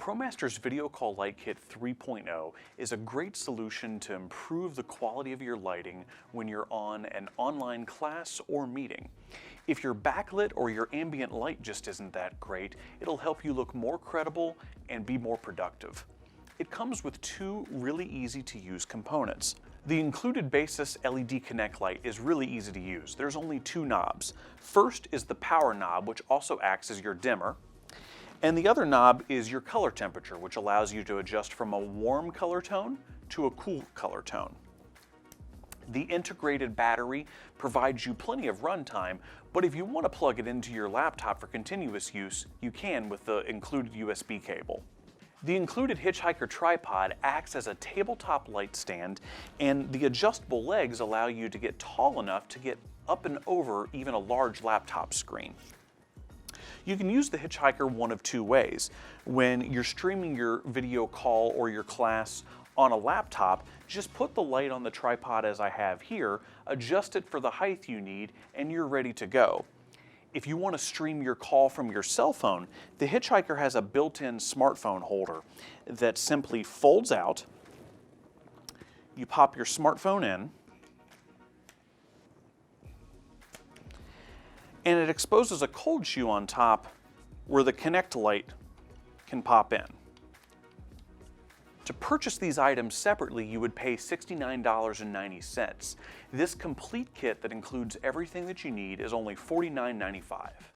ProMaster's Video Call Light Kit 3.0 is a great solution to improve the quality of your lighting when you're on an online class or meeting. If your backlit or your ambient light just isn't that great, it'll help you look more credible and be more productive. It comes with two really easy to use components. The included Basis LED Connect light is really easy to use. There's only two knobs. First is the power knob, which also acts as your dimmer. And the other knob is your color temperature, which allows you to adjust from a warm color tone to a cool color tone. The integrated battery provides you plenty of runtime, but if you want to plug it into your laptop for continuous use, you can with the included USB cable. The included Hitchhiker tripod acts as a tabletop light stand, and the adjustable legs allow you to get tall enough to get up and over even a large laptop screen. You can use the Hitchhiker one of two ways. When you're streaming your video call or your class on a laptop, just put the light on the tripod as I have here, adjust it for the height you need, and you're ready to go. If you want to stream your call from your cell phone, the Hitchhiker has a built-in smartphone holder that simply folds out. You pop your smartphone in, and it exposes a cold shoe on top where the Connect light can pop in. To purchase these items separately, you would pay $69.90. This complete kit that includes everything that you need is only $49.95.